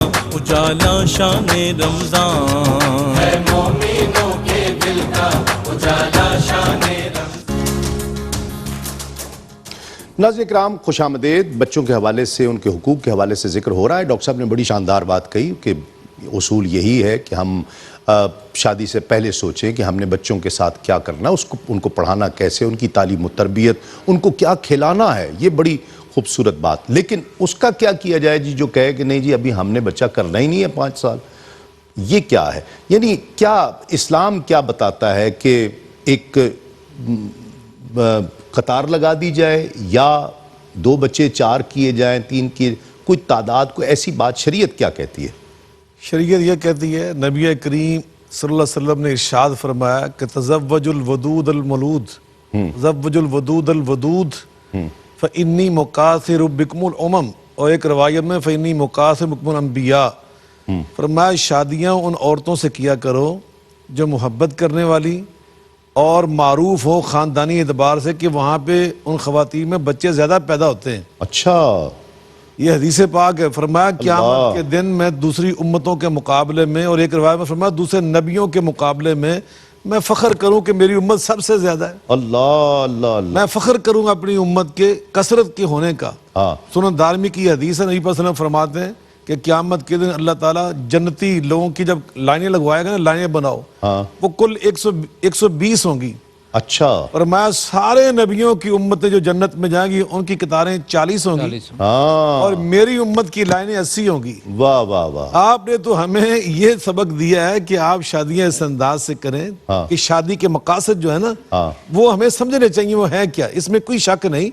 اجالا شان رمضان ہے مومنوں کے دل کا اجالا شان رمضان۔ ناظرین کرام خوش آمدید۔ بچوں کے حوالے سے ان کے حقوق کے حوالے سے ذکر ہو رہا ہے۔ ڈاکٹر صاحب نے بڑی شاندار بات کہی کہ اصول یہی ہے کہ ہم شادی سے پہلے سوچیں کہ ہم نے بچوں کے ساتھ کیا کرنا، ان کو پڑھانا کیسے، ان کی تعلیم و تربیت، ان کو کیا کھلانا ہے، یہ بڑی خوبصورت بات۔ لیکن اس کا کیا کیا جائے جی جو کہے کہ نہیں جی ابھی ہم نے بچہ کرنا ہی نہیں ہے 5 سال، یہ کیا ہے؟ یعنی کیا اسلام کیا بتاتا ہے کہ ایک قطار لگا دی جائے یا 2 بچے 4 کیے جائیں، 3 کیے، کوئی تعداد، کوئی ایسی بات شریعت کیا کہتی ہے؟ شریعت یہ کہتی ہے، نبی کریم صلی اللہ علیہ وسلم نے ارشاد فرمایا کہ تزوج الودود المولود، تزوج الودود الودود فإنی مکاثر بکم الامم، اور ایک روایت میں فإنی مکاثر بکم الانبیاء، فرمایا شادیاں ان عورتوں سے کیا کرو جو محبت کرنے والی اور معروف ہو خاندانی اعتبار سے کہ وہاں پہ ان خواتین میں بچے زیادہ پیدا ہوتے ہیں۔ اچھا، یہ حدیث پاک ہے۔ فرمایا قیامت کے دن میں دوسری امتوں کے مقابلے میں، اور ایک روایت میں فرمایا دوسرے نبیوں کے مقابلے میں فخر کروں کہ میری امت سب سے زیادہ ہے۔ اللہ اللہ اللہ، میں فخر کروں گا اپنی امت کے کثرت کے ہونے کا۔ سنن دارمی کی حدیث ہے، نبی صلی اللہ علیہ وسلم فرماتے ہیں کہ قیامت کے دن اللہ تعالیٰ جنتی لوگوں کی جب لائنیں لگوائے گا نا، لائنیں بناؤ، وہ کل 120 ہوں گی۔ اچھا، اور میں سارے نبیوں کی امتیں جو جنت میں جائیں گی ان کی قطاریں 40 ہوں گی، اور میری امت کی لائنیں 80 ہوں گی۔ واہ واہ واہ، آپ نے تو ہمیں یہ سبق دیا ہے کہ آپ شادیاں اس انداز سے کریں کہ شادی کے مقاصد جو ہے نا وہ ہمیں سمجھنے چاہیے وہ ہے کیا، اس میں کوئی شک نہیں۔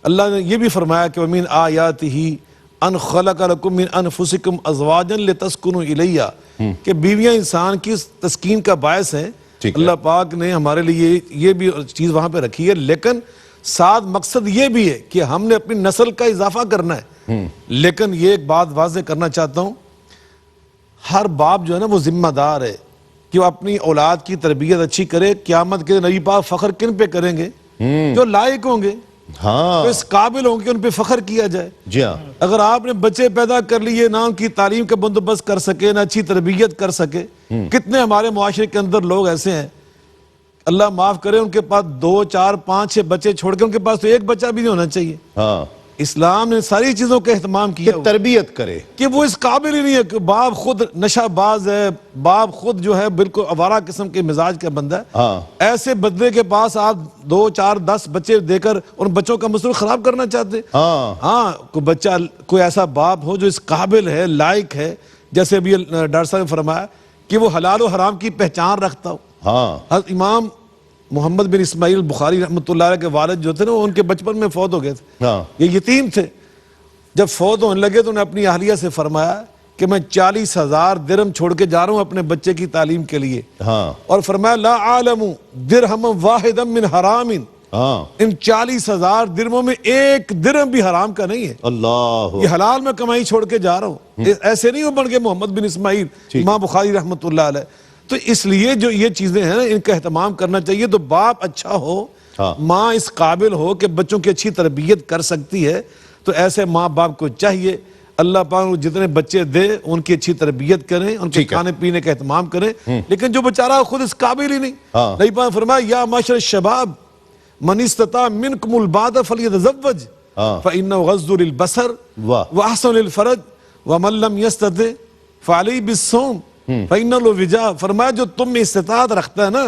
اللہ نے یہ بھی فرمایا کہ وَمِنْ آیَاتِهِ أَنْ خَلَقَ لَكُم مِّنْ أَنفُسِكُمْ أَزْوَاجًا لِتَسْكُنُوا إِلَيْهَا، کہ بیویاں انسان کی تسکین کا باعث ہیں۔ اللہ پاک نے ہمارے لیے یہ بھی چیز وہاں پہ رکھی ہے، لیکن ساتھ مقصد یہ بھی ہے کہ ہم نے اپنی نسل کا اضافہ کرنا ہے۔ لیکن یہ ایک بات واضح کرنا چاہتا ہوں، ہر باپ جو ہے نا وہ ذمہ دار ہے کہ وہ اپنی اولاد کی تربیت اچھی کرے۔ قیامت کے نبی پاک فخر کن پہ کریں گے؟ جو لائق ہوں گے، جو اس قابل ہوں گے ان پہ فخر کیا جائے۔ جی ہاں، اگر آپ نے بچے پیدا کر لیے، نہ ان کی تعلیم کا بندوبست کر سکے، نہ اچھی تربیت کر سکے، کتنے ہمارے معاشرے کے اندر لوگ ایسے ہیں، اللہ معاف کرے، ان کے پاس 2 4 5 6 بچے چھوڑ کے ان کے پاس تو ایک بچہ بھی نہیں ہونا چاہیے۔ اسلام نے ساری چیزوں کا اہتمام کیا تربیت کرے کہ وہ اس قابل ہی نہیں ہے کہ باپ خود نشہ باز ہے، باپ خود جو ہے بالکل آوارہ قسم کے مزاج کا بندہ ہے، ایسے بندے کے پاس آپ 2 4 10 بچے دے کر ان بچوں کا مستقبل خراب کرنا چاہتے ہیں۔ کوئی بچہ، کوئی ایسا باپ ہو جو اس قابل ہے، لائق ہے، جیسے ابھی ڈاکٹر صاحب نے فرمایا کہ وہ حلال و حرام کی پہچان رکھتا ہو۔ حضرت امام محمد بن اسماعیل بخاری رحمۃ اللہ علیہ کے والد جو تھے نا، وہ ان کے بچپن میں فوت ہو گئے تھے، یہ یتیم تھے۔ جب فوت ہونے لگے تو انہیں اپنی اہلیہ سے فرمایا کہ میں 40,000 درہم چھوڑ کے جا رہا ہوں اپنے بچے کی تعلیم کے لیے، اور فرمایا لا عالم درہم واحدا من حرام، ان 40,000 درہموں میں 1 درہم بھی حرام کا نہیں ہے، اللہ، یہ حلال میں کمائی چھوڑ کے جا رہا ہوں۔ ایسے نہیں وہ بن گئے محمد بن اسماعیل امام بخاری رحمۃ اللہ علیہ۔ تو اس لیے جو یہ چیزیں ہیں ان کا اہتمام کرنا چاہیے۔ تو باپ اچھا ہو، ماں اس قابل ہو کہ بچوں کی اچھی تربیت کر سکتی ہے، تو ایسے ماں باپ کو چاہیے اللہ پاک جتنے بچے دے ان کی اچھی تربیت کریں، ان کے کھانے پینے کا اہتمام کریں۔ لیکن جو بیچارہ خود اس قابل ہی نہیں، نبی پاک نے فرمایا یا معاشر الشباب من استطاع منکم الباءۃ فلیتزوج فإنہ غض للبصر واحسن للفرج ومن لم یستطع فعلیہ بالصوم فإنہ لہ وجاء۔ فرمایا جو تم میں استطاعت رکھتا ہے نا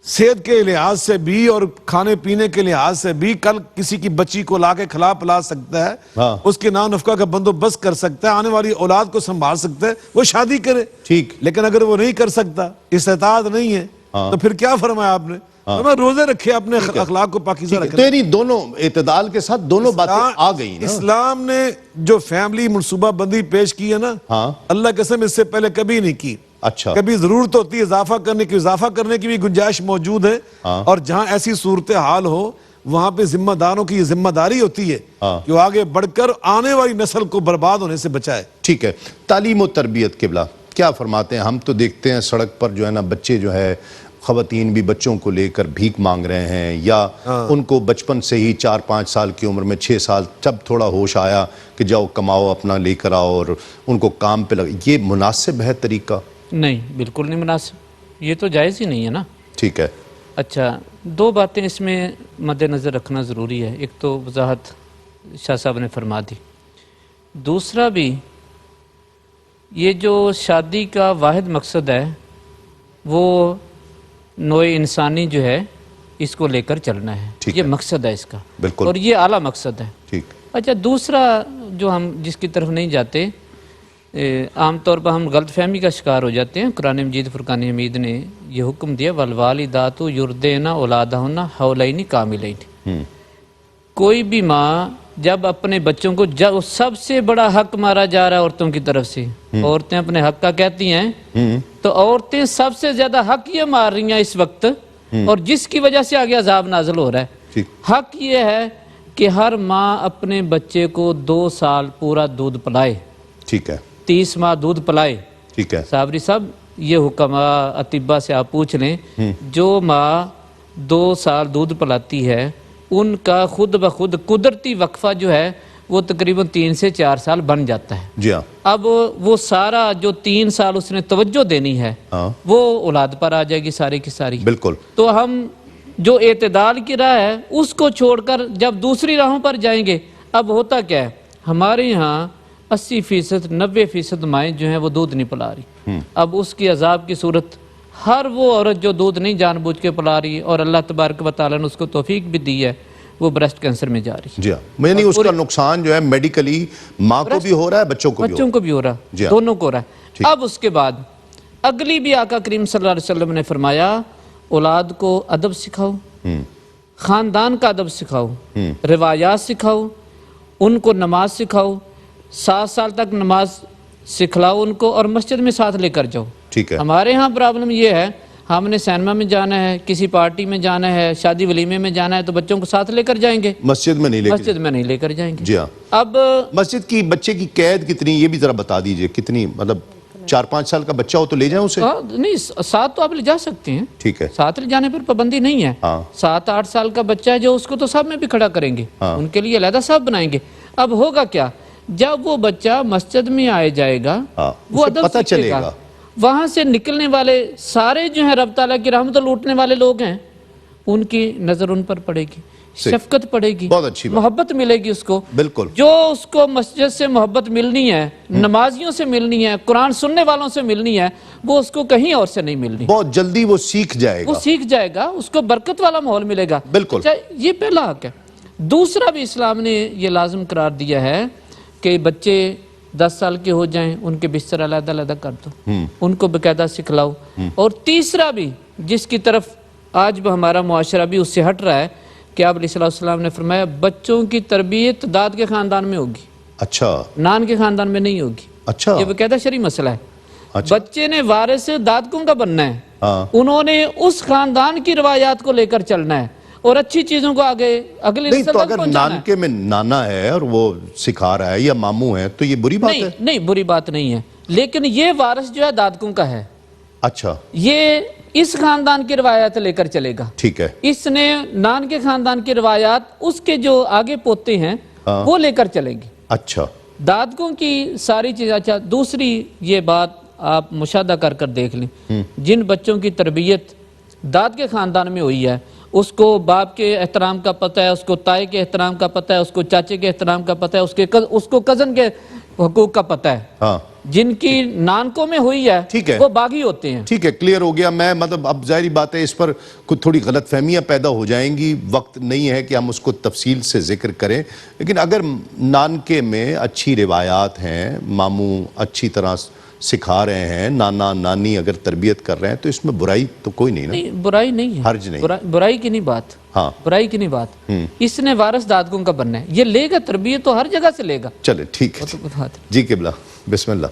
صحت کے لحاظ سے بھی اور کھانے پینے کے لحاظ سے بھی، کل کسی کی بچی کو لا کے کھلا پلا سکتا ہے، اس کے نام نفقہ کا بندوبست کر سکتا ہے، آنے والی اولاد کو سنبھال سکتا ہے، وہ شادی کرے۔ ٹھیک، لیکن اگر وہ نہیں کر سکتا، استطاعت نہیں ہے، تو پھر کیا فرمایا آپ نے؟ روزے رکھے، اپنے اخلاق کو پاکیزہ رکھے۔ تو یعنی دونوں اعتدال کے ساتھ دونوں باتیں آ گئی نا۔ اسلام نے جو فیملی منصوبہ بندی پیش کی ہے نا، اللہ کی قسم اس سے پہلے کبھی نہیں کی۔ اچھا، کبھی ضرورت ہوتی ہے اضافہ کرنے کی بھی گنجائش موجود ہے، اور جہاں ایسی صورتحال ہو وہاں پہ ذمہ داروں کی یہ ذمہ داری ہوتی ہے کہ وہ آگے بڑھ کر آنے والی نسل کو برباد ہونے سے بچائے۔ ٹھیک ہے، تعلیم و تربیت قبلہ کیا فرماتے ہیں؟ ہم تو دیکھتے ہیں سڑک پر جو ہے نا بچے جو ہے خواتین بھی بچوں کو لے کر بھیک مانگ رہے ہیں یا ان کو بچپن سے ہی 4-5 سال کی عمر میں 6 سال جب تھوڑا ہوش آیا کہ جاؤ کماؤ اپنا لے کر آؤ اور ان کو کام پہ یہ مناسب ہے طریقہ؟ نہیں، بالکل نہیں مناسب، یہ تو جائز ہی نہیں ہے نا۔ ٹھیک ہے۔ اچھا، 2 باتیں اس میں مد نظر رکھنا ضروری ہے۔ ایک تو وضاحت شاہ صاحب نے فرما دی، دوسرا بھی یہ جو شادی کا واحد مقصد ہے وہ نوع انسانی جو ہے اس کو لے کر چلنا ہے، یہ مقصد ہے اس کا، بالکل، اور یہ اعلیٰ مقصد ہے۔ ٹھیک۔ اچھا، دوسرا جو ہم جس کی طرف نہیں جاتے، عام طور پر ہم غلط فہمی کا شکار ہو جاتے ہیں۔ قرآن مجید فرقان حمید نے یہ حکم دیا والوالدات یرضعن اولادہن حولین کاملین۔ کوئی بھی ماں جب اپنے بچوں کو جب سب سے بڑا حق مارا جا رہا ہے عورتوں کی طرف سے، عورتیں اپنے حق کا کہتی ہیں تو عورتیں سب سے زیادہ حق یہ مار رہی ہیں اس وقت، اور جس کی وجہ سے آگے عذاب نازل ہو رہا ہے۔ حق یہ ہے کہ ہر ماں اپنے بچے کو 2 سال پورا دودھ پلائے، ٹھیک ہے، 30 ماہ دودھ پلائے۔ ٹھیک ہے صابری صاحب، یہ حکم اطباء سے آپ پوچھ لیں، جو ماں 2 سال دودھ پلاتی ہے ان کا خود بخود قدرتی وقفہ جو ہے وہ تقریباً 3 سے 4 سال بن جاتا ہے۔ جی ہاں۔ اب وہ سارا جو 3 سال اس نے توجہ دینی ہے وہ اولاد پر آ جائے گی ساری کی ساری۔ بالکل۔ تو ہم جو اعتدال کی راہ ہے اس کو چھوڑ کر جب دوسری راہوں پر جائیں گے، اب ہوتا کیا ہے، ہمارے یہاں 80% 90% مائیں جو ہیں وہ دودھ نہیں پلا رہی۔ اب اس کی عذاب کی صورت، ہر وہ عورت جو دودھ نہیں جان بوجھ کے پلا رہی اور اللہ تبارک و تعالیٰ نے اس کو توفیق بھی دی ہے، وہ بریسٹ کینسر میں جا رہی ہے۔ جی ہاں، یعنی اس کا نقصان جو ہے میڈیکلی ماں کو بھی ہو رہا ہے، بچوں کو بھی ہو رہا ہے، دونوں کو ہو رہا ہے۔ اب اس کے بعد اگلی بھی آقا کریم صلی اللہ علیہ وسلم نے فرمایا اولاد کو ادب سکھاؤ، خاندان کا ادب سکھاؤ، روایات سکھاؤ، ان کو نماز سکھاؤ، 7 سال تک نماز سکھلاؤ ان کو، اور مسجد میں ساتھ لے کر جاؤ۔ ٹھیک ہے۔ ہمارے ہاں پرابلم یہ ہے، ہم نے سینما میں جانا ہے، کسی پارٹی میں جانا ہے، شادی ولیمے میں جانا ہے تو بچوں کو ساتھ لے کر جائیں گے، مسجد میں نہیں لے کر جائیں گے۔ جی ہاں۔ اب مسجد کی بچے کی قید کتنی، یہ بھی ذرا بتا دیجئے، کتنی، مطلب 4-5 سال کا بچہ ہو تو لے جائیں اسے؟ نہیں، 7 تو آپ لے جا سکتے ہیں، ٹھیک ہے، 7 لے جانے پر پابندی نہیں ہے۔ 7-8 سال کا بچہ ہے جو اس کو تو سب میں بھی کھڑا کریں گے، ان کے لیے علیحدہ سب بنائیں گے۔ اب ہوگا کیا، جب وہ بچہ مسجد میں آئے جائے گا وہ ادب پتہ چلے گا، وہاں سے نکلنے والے سارے جو ہیں رب تعالیٰ کی رحمت لوٹنے والے لوگ ہیں، ان کی نظر ان پر پڑے گی، شفقت پڑے گی، بہت اچھی بات، محبت ملے گی اس کو۔ بالکل، جو اس کو مسجد سے محبت ملنی ہے، نمازیوں سے ملنی ہے، قرآن سننے والوں سے ملنی ہے، وہ اس کو کہیں اور سے نہیں ملنی۔ بہت جلدی وہ سیکھ جائے گا، اس کو برکت والا ماحول ملے گا۔ بالکل، یہ پہلا حق ہے۔ دوسرا بھی اسلام نے یہ لازم قرار دیا ہے کہ بچے 10 سال کے ہو جائیں ان کے بستر علیحدہ علیحدہ کر دو، ان کو باقاعدہ سکھلاؤ۔ اور تیسرا بھی جس کی طرف آج بھی ہمارا معاشرہ بھی اس سے ہٹ رہا ہے کہ آپ علیہ السلام نے فرمایا بچوں کی تربیت داد کے خاندان میں ہوگی، اچھا، نان کے خاندان میں نہیں ہوگی۔ اچھا، یہ باقاعدہ شرعی مسئلہ ہے۔ بچے نے وارث دادکوں کا بننا ہے، انہوں نے اس خاندان کی روایات کو لے کر چلنا ہے اور اچھی چیزوں کو آگے اگلی نسل تک پہنچانا ہے۔ نہیں تو اگر نانکے میں نانا ہے اور وہ سکھا رہا ہے یا ماموں ہے تو یہ بری بات ہے؟ نہیں، بری بات نہیں ہے، لیکن یہ وارث جو ہے دادکوں کا ہے۔ اچھا، یہ اس خاندان کی روایات لے کر چلے گا، ٹھیک ہے، اس نے نان کے خاندان کی روایات اس کے جو آگے پوتے ہیں وہ لے کر چلیں گے۔ اچھا، دادکوں کی ساری چیز۔ اچھا، دوسری یہ بات آپ مشاہدہ کر دیکھ لیں، جن بچوں کی تربیت داد کے خاندان میں ہوئی ہے اس کو باپ کے احترام کا پتہ ہے، اس کو تائی کے احترام کا پتہ ہے، اس کو چاچے کے احترام کا پتہ ہے، اس کو کزن کے حقوق کا پتہ ہے۔ جن کی نانکوں میں ہوئی ہے وہ باغی ہوتے ہیں۔ ٹھیک ہے، کلیئر ہو گیا۔ میں مطلب اب ظاہری بات ہے اس پر کچھ تھوڑی غلط فہمیاں پیدا ہو جائیں گی، وقت نہیں ہے کہ ہم اس کو تفصیل سے ذکر کریں، لیکن اگر نانکے میں اچھی روایات ہیں، ماموں اچھی طرح سکھا رہے ہیں، نانا نانی اگر تربیت کر رہے ہیں تو اس میں برائی تو کوئی نہیں نا؟ نہیں، برائی نہیں ہے، حرج نہیں، برائی کی نہیں بات، برائی کی نہیں بات۔ اس نے وارث دادکوں کا بننا ہے، یہ لے گا تربیت تو ہر جگہ سے لے گا۔ چلے ٹھیک ہے جی، قبلہ بسم اللہ۔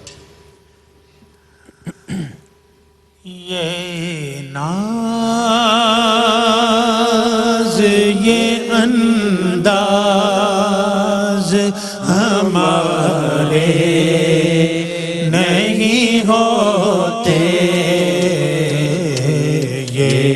یہ ناز یہ انداز ہمارے نہیں ہوتے، یہ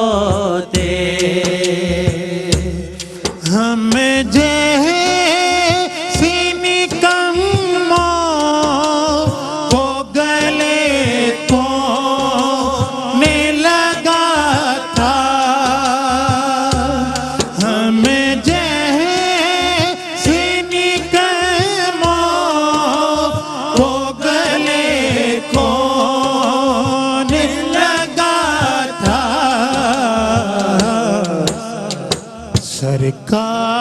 ہوتے ہم جیسی نکموں کو گلے کونے لگا تھا ہم جیسی نکموں کو گلے کونے لگا تھا سرکار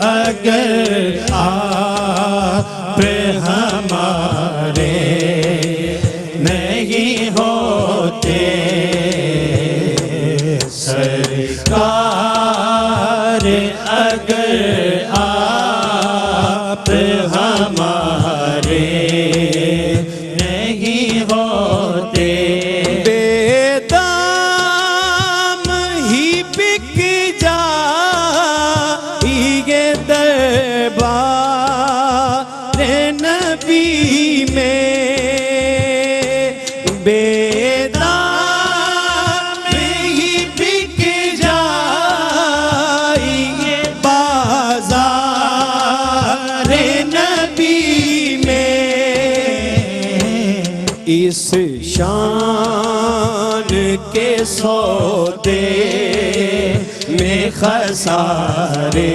اگر آپ ہمارے نہیں ہوتے سرکار اگر آپ ہمارے نہیں ہوتے بے دام ہی بک جائے دربار نبی میں بے دام ہی بک جائے بازار نبی میں اس شان کے سودے میں خسارے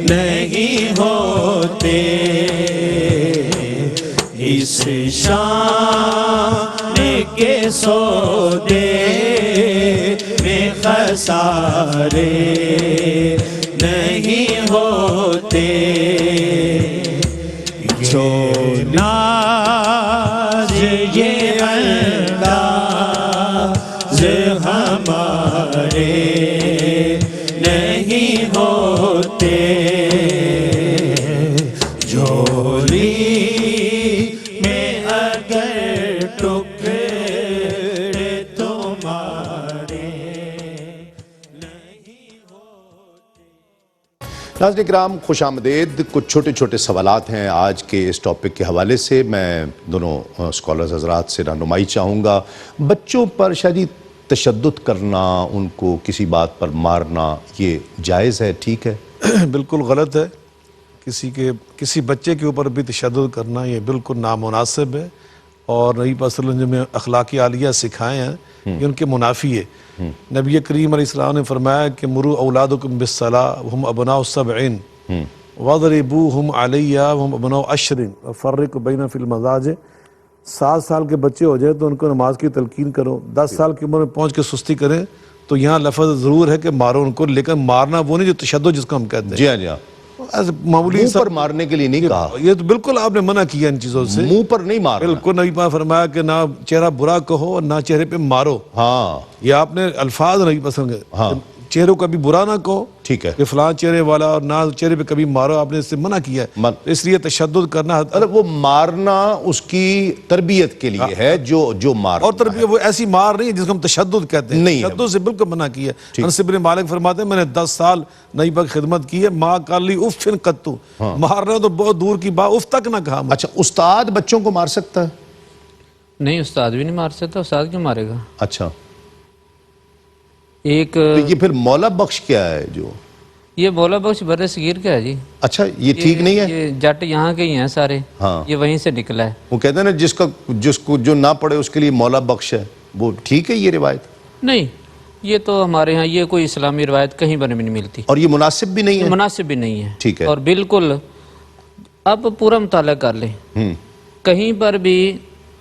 نہیں ہوتے اس شان کے سودے میں خسارے نہیں ہوتے جو ناز یہ انداز ہمارے نہیں ہوتے جھولی میں اگر ٹکڑے تمہارے نہیں ہوتے ناظرین کرام خوش آمدید. کچھ چھوٹے چھوٹے سوالات ہیں آج کے اس ٹاپک کے حوالے سے. میں دونوں اسکالرز حضرات سے رہنمائی چاہوں گا. بچوں پر شاید تشدد کرنا، ان کو کسی بات پر مارنا، یہ جائز ہے، ٹھیک ہے؟ بالکل غلط ہے. کسی بچے کے اوپر بھی تشدد کرنا یہ بالکل نامناسب ہے، اور نبی پاک صلی اللہ علیہ وسلم نے اخلاقی عالیہ سکھائے ہیں یہ ان کے منافی ہے. نبی کریم علیہ السلام نے فرمایا کہ مروا اولادکم بالصلاۃ وهم ابناء 7 واضربوهم علیہ وهم ابناء 10 وفرقوا بینہم فی المضاجع. 7 سال کے بچے ہو جائے تو ان کو نماز کی تلقین کرو. 10 سال کی عمر میں پہنچ کے سستی کریں تو یہاں لفظ ضرور ہے کہ مارو ان کو، لیکن مارنا وہ نہیں جو تشدد جس کو ہم کہتے ہیں. جی ہاں جی ہاں، ایسے معمولی منہ پر مارنے کے لیے نہیں کہا، یہ تو بالکل آپ نے منع کیا ان چیزوں سے. منہ پر نہیں مارنا. بالکل نبی پاک فرمایا کہ نہ چہرہ برا کہو اور نہ چہرے پہ مارو. ہاں یہ آپ نے الفاظ نبی پسند ہے. چہروں کبھی برا نہ کہو، ٹھیک ہے، کہ فلاں چہرے والا، اور نہ چہرے پہ کبھی مارو. آپ نے اس سے منع کیا ہے. اس لیے تشدد کرنا وہ مارنا اس کی تربیت کے لیے ہے جو مار، اور تربیت وہ ایسی مار نہیں ہے جس کو ہم تشدد کہتے ہیں. تشدد سے بالکل منع کیا ہے. انس بن مالک فرماتے ہیں میں نے 10 سال نبی پاک خدمت کی ہے، ماں کالی اف قطو، مارنا تو بہت دور کی بات، اف تک نہ کہا. اچھا استاد بچوں کو مار سکتا ہے؟ نہیں، استاد بھی نہیں مار سکتا. استاد کیوں مارے گا؟ اچھا ایک تو یہ پھر مولا بخش کیا ہے جو یہ مولا بخش بر صغیر کا ہے جی. اچھا یہ ٹھیک نہیں ہے. یہ جٹ یہاں کے ہی ہیں سارے، یہ وہیں سے نکلا ہے. وہ کہتے ہیں نا جس کو جو نہ پڑھے اس کے لیے مولا بخش ہے، وہ ٹھیک ہے یہ روایت؟ نہیں، یہ تو ہمارے ہاں یہ کوئی اسلامی روایت کہیں پر نہیں ملتی، اور یہ مناسب بھی نہیں ہے. مناسب بھی نہیں ہے. ٹھیک ہے. اور بالکل اب پورا مطالعہ کر لیں، کہیں پر بھی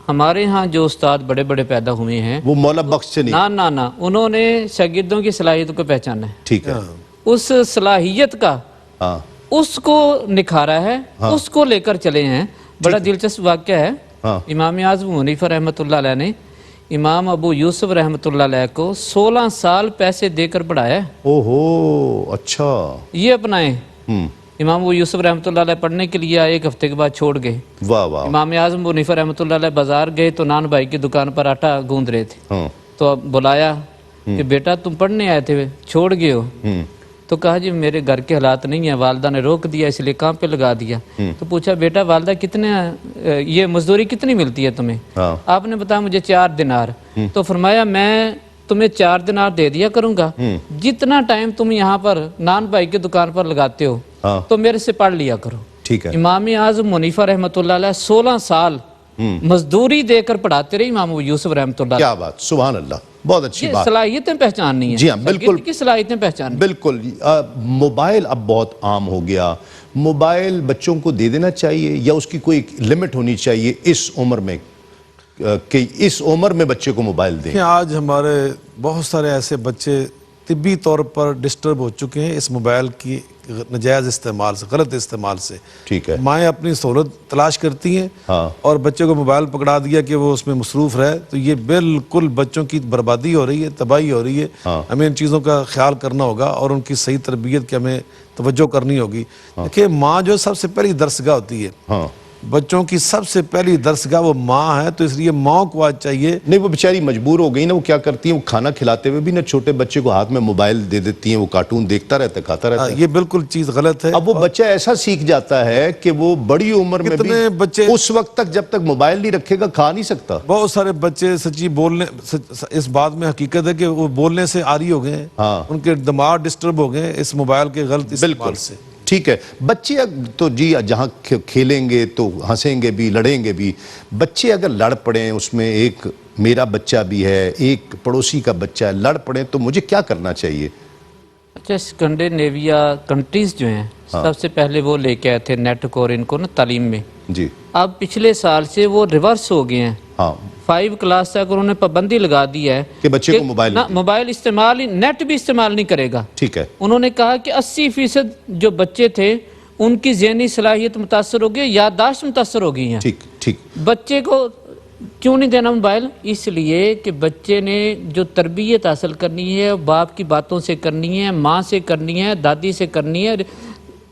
ہمارے ہاں جو استاد بڑے بڑے پیدا ہوئے ہیں وہ مولا بخش سے نہیں، نہ انہوں نے شاگردوں کی صلاحیت کو پہچانا ہے. ٹھیک ہے. اس صلاحیت کا اس کو نکھارا ہے، اس کو لے کر چلے ہیں. بڑا دلچسپ واقعہ ہے. امام اعظم حنیفہ رحمۃ اللہ علیہ نے امام ابو یوسف رحمۃ اللہ علیہ کو 16 سال پیسے دے کر پڑھایا. اوہو اچھا. یہ اپنائیں. امام ابو یوسف رحمۃ اللہ علیہ پڑھنے کے لیے آئے، 1 ہفتے کے بعد چھوڑ گئے. واہ واہ. امام اعظم ابو حنیفہ رحمۃ اللہ علیہ بازار گئے تو نان بھائی کی دکان پر آٹا گوندھ رہے تھے. تو اب بلایا کہ بیٹا تم پڑھنے آئے تھے چھوڑ گئے ہو. تو کہا جی میرے گھر کے حالات نہیں ہیں, والدہ نے روک دیا اس لیے کام پہ لگا دیا. تو پوچھا بیٹا والدہ کتنے یہ مزدوری کتنی ملتی ہے تمہیں؟ آپ نے بتایا مجھے 4 دینار. تو فرمایا میں تمہیں 4 دینار دے دیا کروں گا, جتنا ٹائم تم یہاں پر نان بھائی کی دکان پر لگاتے ہو تو میرے سے پڑھ لیا کرو. ٹھیک ہے. امام اعظم منیفہ رحمۃ اللہ علیہ 16 سال مزدوری دے کر پڑھاتے رہے امام ابو یوسف رحمۃ اللہ. کیا بات, سبحان اللہ, بہت اچھی یہ بات. صلاحیتیں پہچاننی ہیں. جی ہاں بالکل, شاگرد کی صلاحیتیں پہچاننی. بالکل. موبائل اب بہت عام ہو گیا, موبائل بچوں کو دے دینا چاہیے یا اس کی کوئی لمٹ ہونی چاہیے اس عمر میں, کہ اس عمر میں بچے کو موبائل دیں؟ آج ہمارے بہت سارے ایسے بچے طبی طور پر ڈسٹرب ہو چکے ہیں اس موبائل کی ناجائز استعمال سے, غلط استعمال سے. ٹھیک ہے. مائیں اپنی سہولت تلاش کرتی ہیں اور بچے کو موبائل پکڑا دیا کہ وہ اس میں مصروف رہے, تو یہ بالکل بچوں کی بربادی ہو رہی ہے, تباہی ہو رہی ہے. ہمیں ان چیزوں کا خیال کرنا ہوگا اور ان کی صحیح تربیت کی ہمیں توجہ کرنی ہوگی. دیکھیں ماں جو سب سے پہلی درسگاہ ہوتی ہے, بچوں کی سب سے پہلی درسگاہ وہ ماں ہے, تو اس لیے ماں کو آج چاہیے. نہیں, وہ بیچاری مجبور ہو گئی نا, وہ کیا کرتی ہیں, وہ کھانا کھلاتے ہوئے بھی نا چھوٹے بچے کو ہاتھ میں موبائل دے دیتی ہیں, وہ کارٹون دیکھتا رہتا ہے, کھاتا رہتا ہے. یہ بالکل چیز غلط ہے. اب وہ بچہ ایسا سیکھ جاتا ہے کہ وہ بڑی عمر میں بھی بچے اس وقت تک جب تک موبائل نہیں رکھے گا کھا نہیں سکتا. بہت سارے بچے سچی بولنے, اس بات میں حقیقت ہے کہ وہ بولنے سے عاری ہو گئے ہیں, ان کے دماغ ڈسٹرب ہو گئے ہیں اس موبائل کے غلط استعمال سے. ٹھیک ہے. بچے تو جی جہاں کھیلیں گے تو ہنسیں گے بھی, لڑیں گے بھی. بچے اگر لڑ پڑیں, اس میں ایک میرا بچہ بھی ہے, ایک پڑوسی کا بچہ ہے, لڑ پڑیں تو مجھے کیا کرنا چاہیے؟ اچھا, اسکینڈینیویا کنٹریز جو ہیں سب سے پہلے وہ لے کے آئے تھے نیٹ کو اور ان کو نا تعلیم میں. جی. اب پچھلے سال سے وہ ریورس ہو گئے ہیں. 5 کلاس تک انہوں نے پابندی لگا دی ہے کہ بچے کو موبائل استعمال, نیٹ بھی استعمال نہیں کرے گا. ٹھیک ہے. انہوں نے کہا کہ 80% جو بچے تھے ان کی ذہنی صلاحیت متاثر ہو گئی, یادداشت متاثر ہو گئی ہیں. ٹھیک. بچے کو کیوں نہیں دینا موبائل؟ اس لیے کہ بچے نے جو تربیت حاصل کرنی ہے باپ کی باتوں سے کرنی ہے, ماں سے کرنی ہے, دادی سے کرنی ہے,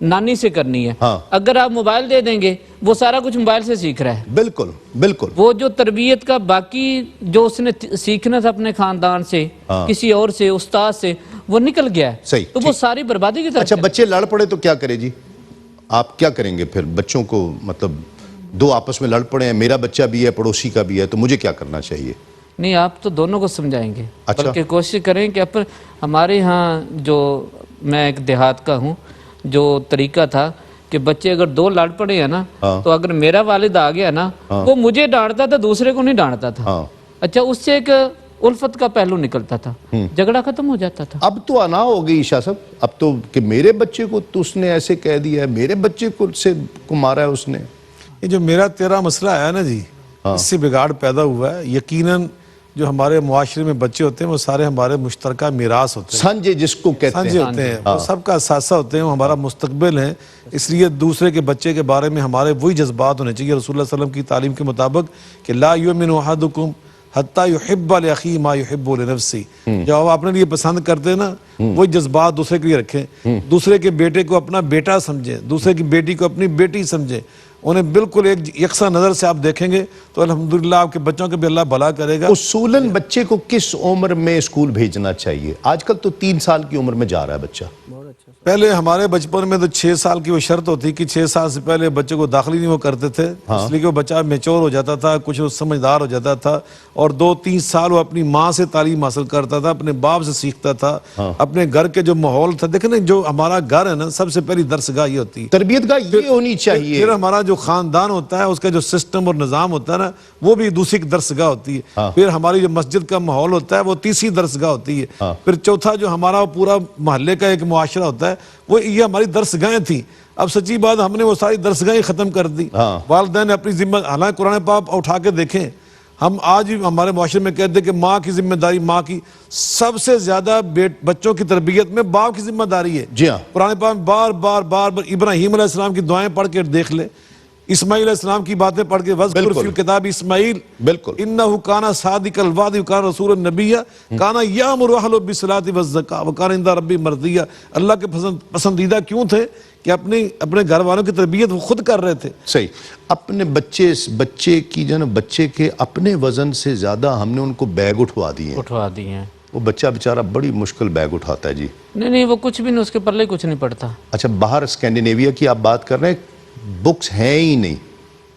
نانی سے کرنی ہے. اگر آپ موبائل دے دیں گے وہ سارا کچھ موبائل سے سیکھ رہا ہے. بالکل بالکل. وہ جو تربیت کا باقی جو اس نے سیکھنا تھا اپنے خاندان سے, کسی اور سے, استاد سے, وہ نکل گیا ہے. صحیح. تو وہ ساری بربادی کی طرف. اچھا, بچے لڑ پڑے تو کیا کرے جی؟ آپ کیا کریں گے پھر بچوں کو؟ مطلب دو آپس میں لڑ پڑے ہیں, میرا بچہ بھی ہے, پڑوسی کا بھی ہے, تو مجھے کیا کرنا چاہیے؟ نہیں, آپ تو دونوں کو سمجھائیں گے. اچھا. بلکہ کوشش کریں کہ ہمارے ہاں جو, میں ایک دیہات کا ہوں, جو طریقہ تھا کہ بچے اگر 2 لڑ پڑے ہیں نا, تو اگر میرا والد آ گیا نا, وہ مجھے ڈانٹتا تھا, دوسرے کو نہیں ڈانٹتا تھا. اچھا, اس سے ایک الفت کا پہلو نکلتا تھا, جھگڑا ختم ہو جاتا تھا. اب تو انا ہو گئی شاہ صاحب, اب تو کہ میرے بچے کو تو اس نے ایسے کہہ دیا ہے, میرے بچے کو مارا ہے اس نے. یہ جو میرا تیرا مسئلہ ہے نا جی, اس سے بگاڑ پیدا ہوا ہے. یقیناً جو ہمارے معاشرے میں بچے ہوتے ہیں وہ سارے ہمارے مشترکہ میراث ہوتے ہیں, سانجے جس کو کہتے ہیں, سانجے ہوتے ہیں, وہ سب کا اثاثہ ہوتے ہیں, وہ ہمارا مستقبل ہے. اس لیے دوسرے کے بچے کے بارے میں ہمارے وہی جذبات ہونے چاہیے رسول اللہ صلی اللہ علیہ وسلم کی تعلیم کے مطابق کہ لا یؤمن احدکم حتی یحب لاخیہ ما یحب لنفسہ. جو آپ اپنے لیے پسند کرتے ہیں نا, وہی جذبات دوسرے کے لیے رکھیں. دوسرے کے بیٹے کو اپنا بیٹا سمجھیں, دوسرے کی بیٹی کو اپنی بیٹی سمجھیں, انہیں بالکل ایک یکساں نظر سے آپ دیکھیں گے تو الحمدللہ آپ کے بچوں کے بھی اللہ بھلا کرے گا. اصولاً بچے کو کس عمر میں اسکول بھیجنا چاہیے؟ آج کل تو 3 سال کی عمر میں جا رہا ہے بچہ. پہلے ہمارے بچپن میں تو 6 سال کی وہ شرط ہوتی کہ 6 سال سے پہلے بچے کو داخلی نہیں وہ کرتے تھے, اس لیے کہ وہ بچہ میچور ہو جاتا تھا, کچھ سمجھدار ہو جاتا تھا, اور 2-3 سال وہ اپنی ماں سے تعلیم حاصل کرتا تھا, اپنے باپ سے سیکھتا تھا, اپنے گھر کے جو ماحول تھا. دیکھیں نا, جو ہمارا گھر ہے نا, سب سے پہلی درسگاہ یہ ہوتی ہے, تربیت گاہ یہ ہونی چاہیے. پھر ہمارا جو خاندان ہوتا ہے اس کا جو سسٹم اور نظام ہوتا ہے نا, وہ بھی دوسری درسگاہ ہوتی ہے. پھر ہماری جو مسجد کا ماحول ہوتا ہے وہ تیسری درسگاہ ہوتی ہے. پھر چوتھا جو ہمارا پورا محلے کا ایک معاشرہ ہوتا ہے, وہ یہ ہماری درسگاہیں تھیں. اب سچی بات, ہم نے وہ ساری درسگاہیں ختم کر دی. والدین نے اپنی ذمہ, حالانکہ قرآن پاک اٹھا کے دیکھیں, ہم آج بھی ہمارے معاشرے میں کہتے ہیں کہ ماں کی ذمہ داری, ماں کی سب سے زیادہ بچوں کی تربیت میں باپ کی ذمہ داری ہے. جی ہاں, قرآن پاک بار بار ابراہیم علیہ السلام کی دعائیں پڑھ کے دیکھ لے, اسماعیل علیہ السلام کی باتیں پڑھ کے, وذکر فی الکتاب اسماعیل انہ کان صادق الوعد وکان رسول النبی کان یامر اہلہ بالصلاۃ والزکاۃ وکان عند ربہ مرضیہ. اللہ کے پسندیدہ کیوں تھے کہ اپنے گھر والوں کی تربیت وہ خود کر رہے تھے. صحیح. اپنے بچے کی جو نا, بچے کے اپنے وزن سے زیادہ ہم نے ان کو بیگ اٹھوا دیے ہیں. وہ بچہ بیچارہ بڑی مشکل بیگ اٹھاتا ہے جی. نہیں وہ کچھ بھی نہیں، اس کے پلے کچھ نہیں پڑتا. اچھا باہر اسکینڈینیویا کی آپ بات کر رہے ہیں، بکس ہیں ہی نہیں،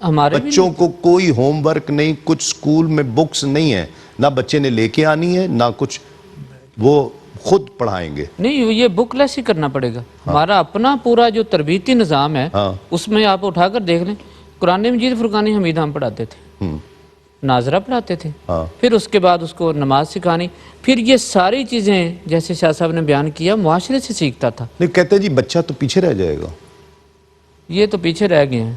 ہمارے بھی بچوں کو کوئی ہوم ورک نہیں، کچھ سکول میں بکس نہیں ہیں، نہ بچے نے لے کے آنی ہے نہ کچھ، وہ خود پڑھائیں گے. نہیں، یہ بک لیس ہی کرنا پڑے گا. ہمارا اپنا پورا جو تربیتی نظام ہے اس میں آپ اٹھا کر دیکھ لیں، قرآن مجید فرقان حمید ہم پڑھاتے تھے، ناظرہ پڑھاتے تھے، پھر اس کے بعد اس کو نماز سکھانی، پھر یہ ساری چیزیں جیسے شاہ صاحب نے بیان کیا معاشرے سے سیکھتا تھا. نہیں کہتے ہیں جی بچہ تو پیچھے رہ جائے گا. یہ تو پیچھے رہ گئے ہیں،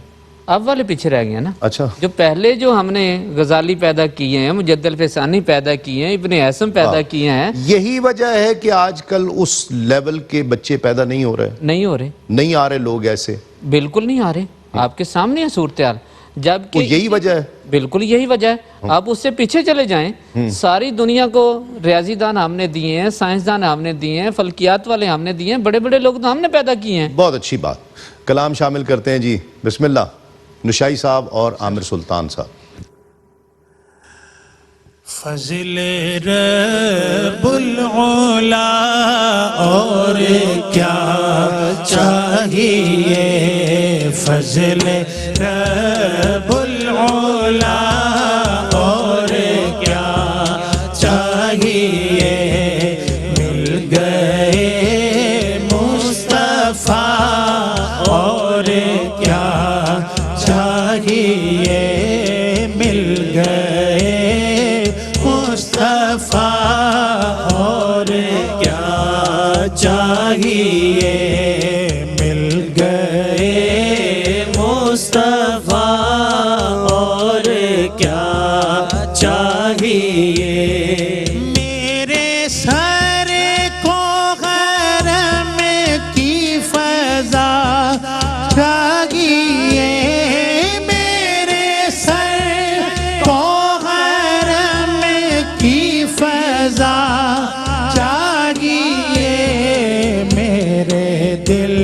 اب والے پیچھے رہ گئے ہیں نا. اچھا جو پہلے جو ہم نے غزالی پیدا کیے ہیں، مجد الفسانی پیدا کیے ہیں، ابن حیثم پیدا کیے ہیں، یہی وجہ ہے کہ آج کل اس لیول کے بچے پیدا نہیں ہو رہے، نہیں ہو رہے، نہیں آ رہے لوگ ایسے. بالکل نہیں آ رہے. آپ کے سامنے ہے صورتحال. جبکہ وہ یہی وجہ ہے. بالکل یہی وجہ ہے. آپ اس سے پیچھے چلے جائیں، ساری دنیا کو ریاضی دان ہم نے دیے ہیں، سائنسدان ہم نے دیے ہیں، فلکیات والے ہم نے دیے ہیں، بڑے بڑے لوگ تو ہم نے پیدا کیے ہیں. بہت اچھی بات. کلام شامل کرتے ہیں جی. بسم اللہ. نشائی صاحب اور عامر سلطان صاحب. فضل رب العلا اور کیا چاہیے، فضل رب العلا اور کیا چاہیے، مل گئے مصطفیٰ اور کیا چاہیے، مل گئے مصطفیٰ اور کیا چاہیے، مل گئے مصطفیٰ اور کیا چاہیے. میرے سر کو غرم کی فضا چاہیے، میرے سر کو غرم کی فضا چاہیے، میرے دل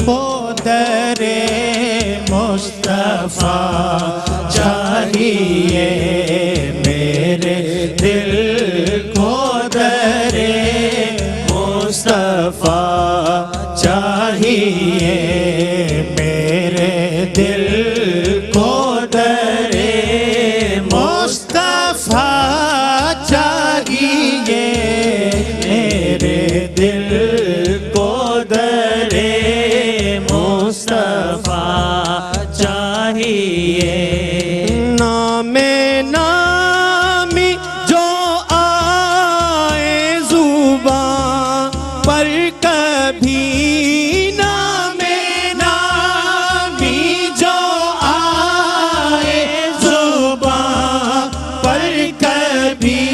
کو در مصطفیٰ چاہیے، میرے دل کو در مصطفیٰ چاہیے، میرے دل کو در مصطفیٰ چاہیے، میرے دل کو در مصطفیٰ چاہیے. نام نامی جو آئے زباں پر کبھی، نام نامی جو آئے زباں پر کبھی،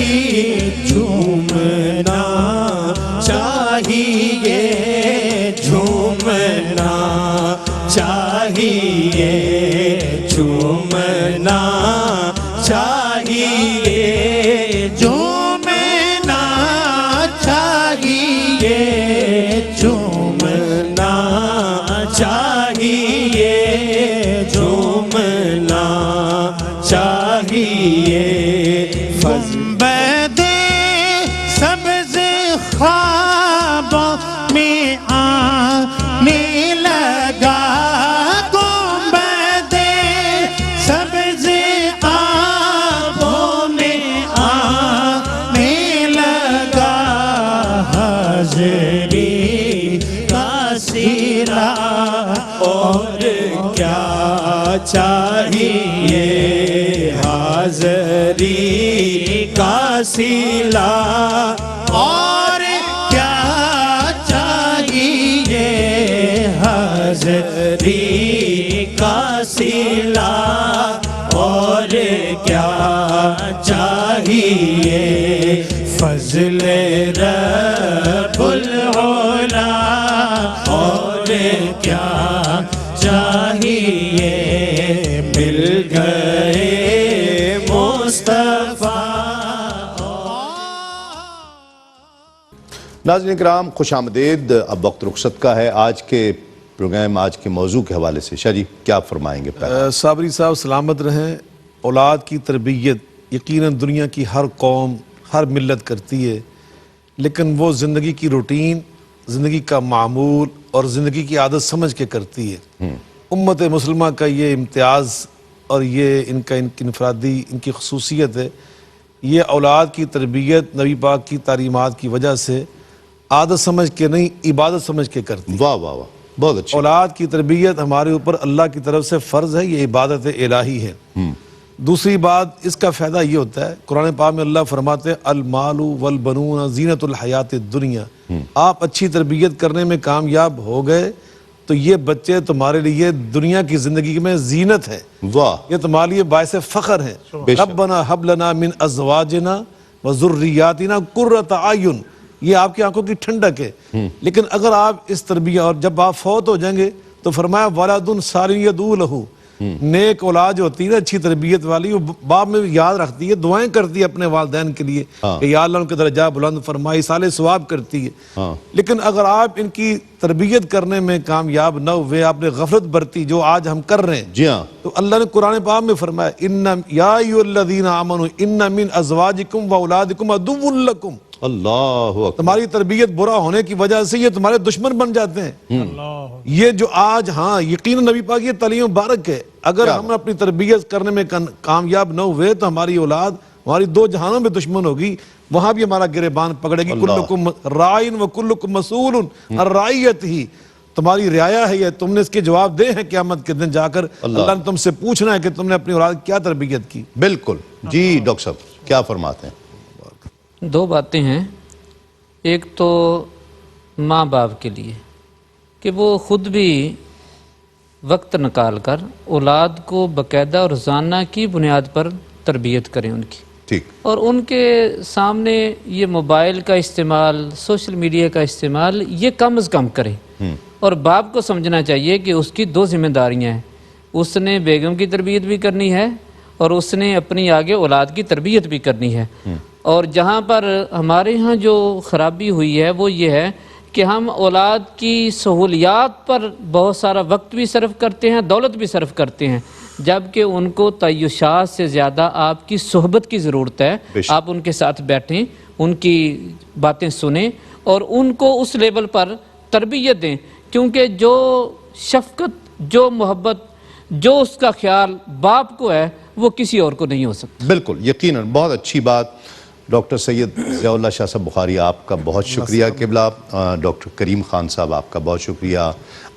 جھومنا چاہیے، جھومنا چاہیے، جھومنا چاہیے، جھومنا چاہیے، جھومنا چاہیے، جھومنا چاہیے. گنبد سبز خوابوں میں آنے لگا، گنبد سبز خوابوں میں آنے لگا، حاضری کا سیرا اور کیا چاہیے، حاضری کا سیلا اور کیا چاہیے، حاضری کا سیلا اور کیا چاہیے، فضل رب العلا اور کیا چاہیے، مل گئے مصطفیٰ. ناظرین کرام خوش آمدید. اب وقت رخصت کا ہے. آج کے پروگرام، آج کے موضوع کے حوالے سے شاہ جی کیا فرمائیں گے؟ صابری صاحب سلامت رہیں. اولاد کی تربیت یقیناً دنیا کی ہر قوم، ہر ملت کرتی ہے، لیکن وہ زندگی کی روٹین، زندگی کا معمول اور زندگی کی عادت سمجھ کے کرتی ہے۔ امت مسلمہ کا یہ امتیاز اور یہ ان کی انفرادی، ان کی خصوصیت ہے، یہ اولاد کی تربیت نبی پاک کی تعلیمات کی وجہ سے عادت سمجھ کے نہیں، عبادت سمجھ کے کرتی ہے۔ واہ واہ واہ، بہت اچھا۔ اولاد کی تربیت ہمارے اوپر اللہ کی طرف سے فرض ہے، یہ عبادت الہی ہے۔ دوسری بات، اس کا فائدہ یہ ہوتا ہے، قرآن پاک میں اللہ فرماتے ہیں المال والبنون زینت الحیات الدنیا، آپ اچھی تربیت کرنے میں کامیاب ہو گئے تو یہ بچے تمہارے لیے دنیا کی زندگی میں زینت ہے، واہ، یہ تمہارے لیے باعث فخر ہے۔ بے شک۔ ربنا حب لنا من ازواجنا وذریاتنا قرۃ اعین، یہ آپ کی آنکھوں کی ٹھنڈک ہے۔ لیکن اگر آپ اس تربیت، اور جب آپ فوت ہو جائیں گے تو فرمایا ولد صالح یدعو لہ، نیک اولاد جو ہوتی ہے نا اچھی تربیت والی، وہ باپ میں یاد رکھتی ہے، دعائیں کرتی ہے اپنے والدین کے لیے کہ یا اللہ ان کے درجات بلند فرمائی، صالح ثواب کرتی ہے۔ لیکن اگر آپ ان کی تربیت کرنے میں کامیاب نہ ہوئے، آپ نے غفلت برتی جو آج ہم کر رہے ہیں، جی ہاں، تو اللہ نے قرآن پاک میں فرمایا ان یا ایھا الذین آمنوا ان من ازواجکم واولادکم عدو لکم، اللہ اکبر، تمہاری تربیت برا ہونے کی وجہ سے یہ تمہارے دشمن بن جاتے ہیں۔ یہ جو آج، ہاں یقیناً نبی پاک یہ تعلیم مبارک ہے، اگر ہم اپنی تربیت کرنے میں کامیاب نہ ہوئے تو ہماری اولاد ہماری دو جہانوں میں دشمن ہوگی، وہاں بھی ہمارا گریبان پکڑے گی۔ کلکم راعٍ وکلکم مسئول عن رعیتہ، تمہاری رعایا ہے یہ، تم نے اس کے جواب دے ہیں قیامت کے دن جا کر، اللہ نے تم سے پوچھنا ہے کہ تم نے اپنی اولاد کیا تربیت کی۔ بالکل۔ جی ڈاکٹر صاحب کیا فرماتے ہیں؟ دو باتیں ہیں، ایک تو ماں باپ کے لیے کہ وہ خود بھی وقت نکال کر اولاد کو باقاعدہ اور روزانہ کی بنیاد پر تربیت کریں ان کی، ٹھیک، اور ان کے سامنے یہ موبائل کا استعمال، سوشل میڈیا کا استعمال یہ کم از کم کریں۔ اور باپ کو سمجھنا چاہیے کہ اس کی دو ذمہ داریاں ہیں، اس نے بیگم کی تربیت بھی کرنی ہے اور اس نے اپنی آگے اولاد کی تربیت بھی کرنی ہے۔ اور جہاں پر ہمارے ہاں جو خرابی ہوئی ہے وہ یہ ہے کہ ہم اولاد کی سہولیات پر بہت سارا وقت بھی صرف کرتے ہیں، دولت بھی صرف کرتے ہیں، جبکہ ان کو تعیشات سے زیادہ آپ کی صحبت کی ضرورت ہے۔ آپ ان کے ساتھ بیٹھیں، ان کی باتیں سنیں اور ان کو اس لیول پر تربیت دیں، کیونکہ جو شفقت، جو محبت، جو اس کا خیال باپ کو ہے وہ کسی اور کو نہیں ہو سکتا۔ بالکل، یقیناً، بہت اچھی بات۔ ڈاکٹر سید ضیاء اللہ شاہ صاحب بخاری آپ کا بہت شکریہ قبلہ، ڈاکٹر کریم خان صاحب آپ کا بہت شکریہ،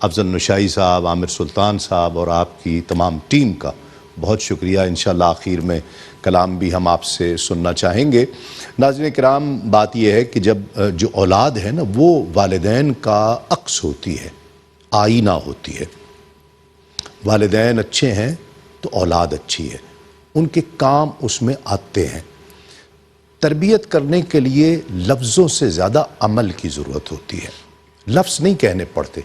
افضل نشائی صاحب، عامر سلطان صاحب اور آپ کی تمام ٹیم کا بہت شکریہ۔ انشاءاللہ آخر میں کلام بھی ہم آپ سے سننا چاہیں گے۔ ناظرین کرام، بات یہ ہے کہ جب جو اولاد ہے نا وہ والدین کا عکس ہوتی ہے، آئینہ ہوتی ہے۔ والدین اچھے ہیں تو اولاد اچھی ہے، ان کے کام اس میں آتے ہیں۔ تربیت کرنے کے لیے لفظوں سے زیادہ عمل کی ضرورت ہوتی ہے، لفظ نہیں کہنے پڑتے۔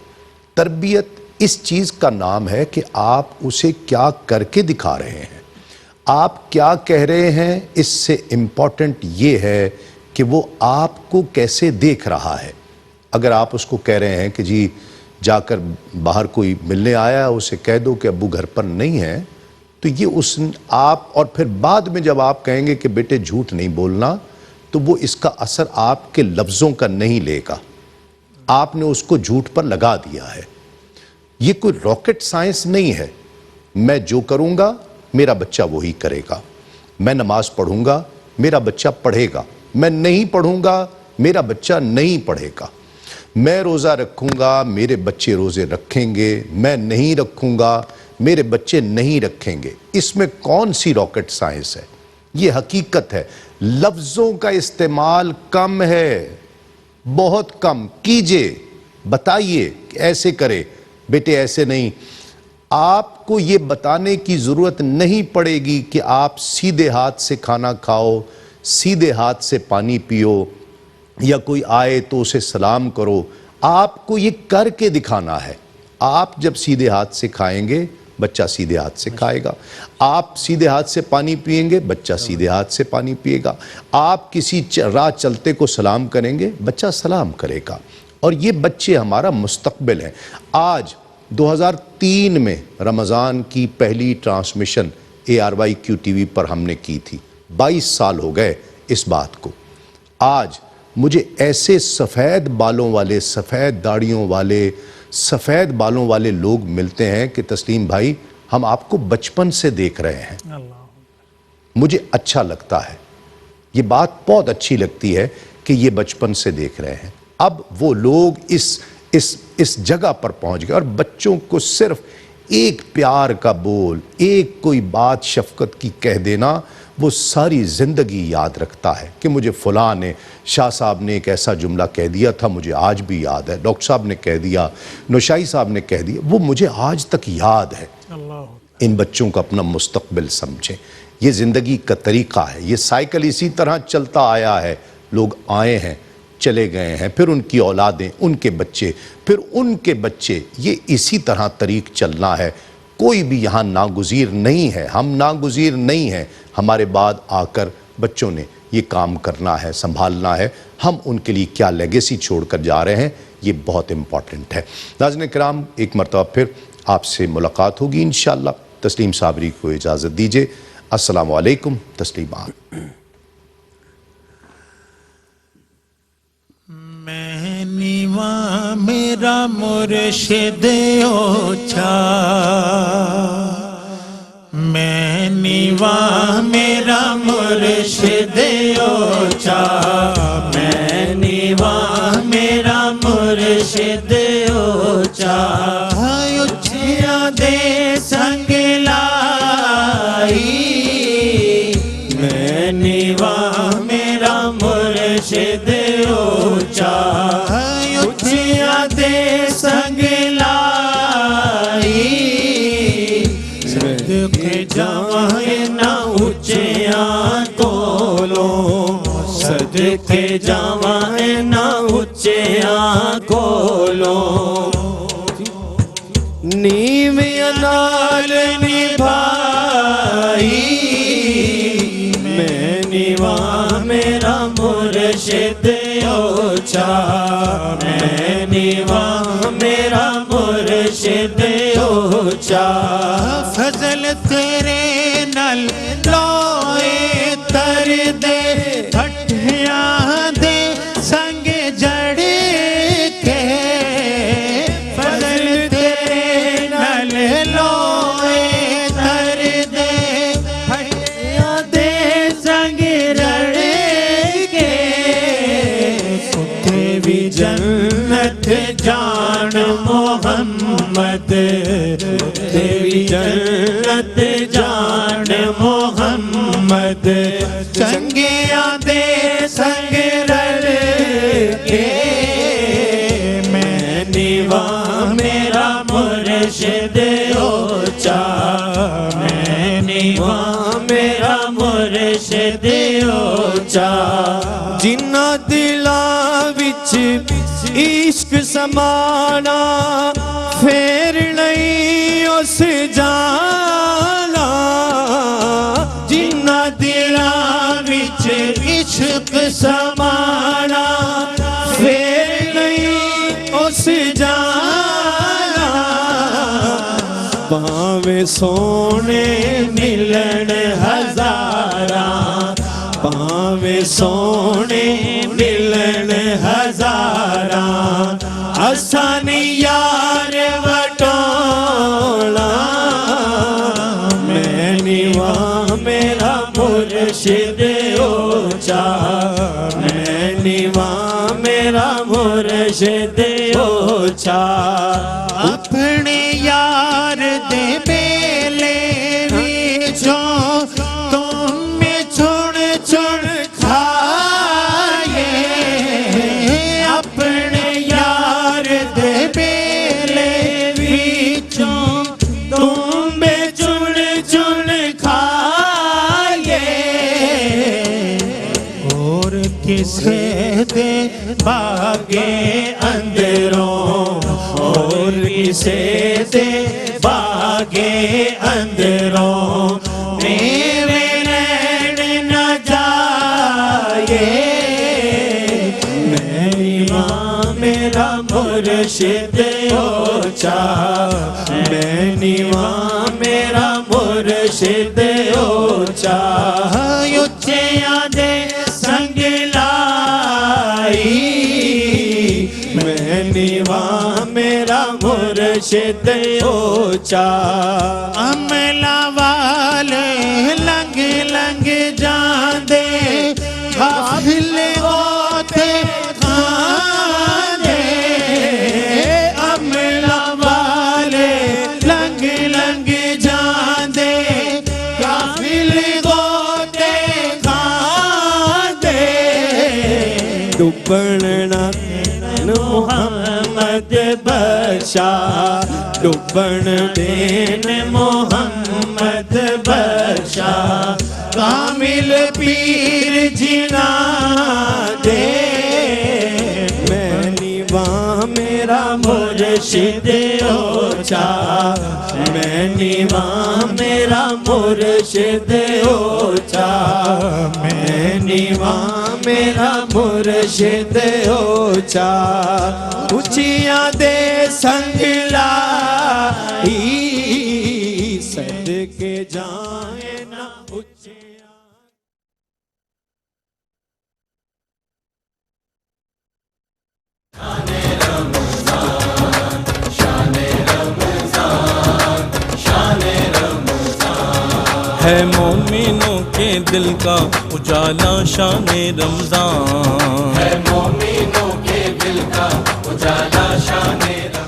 تربیت اس چیز کا نام ہے کہ آپ اسے کیا کر کے دکھا رہے ہیں، آپ کیا کہہ رہے ہیں، اس سے امپورٹنٹ یہ ہے کہ وہ آپ کو کیسے دیکھ رہا ہے۔ اگر آپ اس کو کہہ رہے ہیں کہ جی جا کر باہر کوئی ملنے آیا ہے، اسے کہہ دو کہ ابو گھر پر نہیں ہے، تو یہ آپ، اور پھر بعد میں جب آپ کہیں گے کہ بیٹے جھوٹ نہیں بولنا، تو وہ اس کا اثر آپ کے لفظوں کا نہیں لے گا، آپ نے اس کو جھوٹ پر لگا دیا ہے۔ یہ کوئی راکٹ سائنس نہیں ہے، میں جو کروں گا میرا بچہ وہی کرے گا، میں نماز پڑھوں گا میرا بچہ پڑھے گا، میں نہیں پڑھوں گا میرا بچہ نہیں پڑھے گا، میں روزہ رکھوں گا میرے بچے روزے رکھیں گے، میں نہیں رکھوں گا میرے بچے نہیں رکھیں گے۔ اس میں کون سی راکٹ سائنس ہے؟ یہ حقیقت ہے۔ لفظوں کا استعمال کم ہے، بہت کم کیجئے، بتائیے کہ ایسے کرے، بیٹے ایسے نہیں۔ آپ کو یہ بتانے کی ضرورت نہیں پڑے گی کہ آپ سیدھے ہاتھ سے کھانا کھاؤ، سیدھے ہاتھ سے پانی پیو، یا کوئی آئے تو اسے سلام کرو۔ آپ کو یہ کر کے دکھانا ہے۔ آپ جب سیدھے ہاتھ سے کھائیں گے بچہ سیدھے ہاتھ سے کھائے گا، آپ سیدھے ہاتھ سے پانی پئیں گے بچہ سیدھے ہاتھ سے پانی پیے گا، آپ کسی راہ چلتے کو سلام کریں گے بچہ سلام کرے گا۔ اور یہ بچے ہمارا مستقبل ہیں۔ آج 2003 میں رمضان کی پہلی ٹرانسمیشن ARYQ TV پر ہم نے کی تھی، 22 سال ہو گئے اس بات کو۔ آج مجھے ایسے سفید بالوں والے، سفید داڑھیوں والے، سفید بالوں والے لوگ ملتے ہیں کہ تسلیم بھائی ہم آپ کو بچپن سے دیکھ رہے ہیں. مجھے اچھا لگتا ہے، یہ بات بہت اچھی لگتی ہے کہ یہ بچپن سے دیکھ رہے ہیں. اب وہ لوگ اس جگہ پر پہنچ گئے اور بچوں کو صرف ایک پیار کا بول، ایک کوئی بات شفقت کی کہہ دینا وہ ساری زندگی یاد رکھتا ہے کہ مجھے فلاں نے، شاہ صاحب نے ایک ایسا جملہ کہہ دیا تھا، مجھے آج بھی یاد ہے، ڈاکٹر صاحب نے کہہ دیا، نوشائی صاحب نے کہہ دیا، وہ مجھے آج تک یاد ہے. ان بچوں کو اپنا مستقبل سمجھیں. یہ زندگی کا طریقہ ہے، یہ سائیکل اسی طرح چلتا آیا ہے. لوگ آئے ہیں، چلے گئے ہیں، پھر ان کی اولادیں، ان کے بچے، پھر ان کے بچے، یہ اسی طرح طریق چلنا ہے. کوئی بھی یہاں ناگزیر نہیں ہے، ہم ناگزیر نہیں ہیں. ہمارے بعد آ کر بچوں نے یہ کام کرنا ہے، سنبھالنا ہے. ہم ان کے لیے کیا لیگیسی چھوڑ کر جا رہے ہیں، یہ بہت امپورٹنٹ ہے. ناظرین کرام، ایک مرتبہ پھر آپ سے ملاقات ہوگی انشاءاللہ. تسلیم صابری کو اجازت دیجیے. السلام علیکم. تسلیم آپ. میں نیواں میرا مرشد اوچھا، میں نیواں میرا مرشد اوچھا، میں نیواں میرا مرشد اوچھا، اچھیاں دے سنگ لائی، میں نیواں میرا مرشد اوچھا، اچھیاں دے سنگ لائی، صدقے جاواں نہ اچھیاں کولوں، صدقے جاواں نہ اچھیاں کولوں، نیویاں نال نبھائی، میں نیواں میرا مرشد اوچھا، میں نیواں میرا مرشد اوچھا، فضل تیرے نال لوئے تر دے، ہٹھیاں دے سنگ جڑ کے، فضل تیرے نال لوئے تر دے، ہٹھیاں دے سنگ رڑ کے، تے بھی جنت جان محمد، تے بھی جنت جان محمد، چنگیاں دے سنگ رل کے، میں نیواں میرا مرشد اوچھا، میں نیواں میرا مرشد اوچھا، جنہاں دلاں وچ عشق سمانا، پھر نہیں اس جانا، جنہاں دلاں وچ عشق سمانا، پھر نہیں اس جانا، پاویں سونے ملن ہزاراں، پاویں سونے ملن ہزاراں، آسانی یار وٹولا، میں نیواں میرا مرشد اوچھا، میں نیواں میرا مرشد اوچھا، اپنے یار دے بیلے وچوں تم چن چن کھائے، اپنے یار دے بیلے وچوں تم چن چن کھائے، اور کسے دے باغے اندروں، اور کسے دے باغے اندروں، میرے نین نہ جائے، میں نیواں میرا مرشد اوچھا، میں نیواں میرا مرشد اوچھا، اچھیاں دے سنگ لائی، میں نیوا میرا مرشد اونچا عملہ والے لنگ لنگ جاندے غافل ہوتے کھاندے عملہ والے لنگ لنگ جاندے غافل ہوتے کھاندے ڈبننا محمد بخشا ڈبن دین محمد بخشا کامل پیر جنا دے میں نیوا میرا مرشد اونچا میں نیوا میرا مرشد اونچا میں نیوا میرا مرشد اونچا اونچیاں دے سنگ لائی صدقے جائیں نہ اونچیاں ہے مومنوں کے دل کا اجالا شان رمضان ہے مومنوں کے دل کا اجالا شان رمضان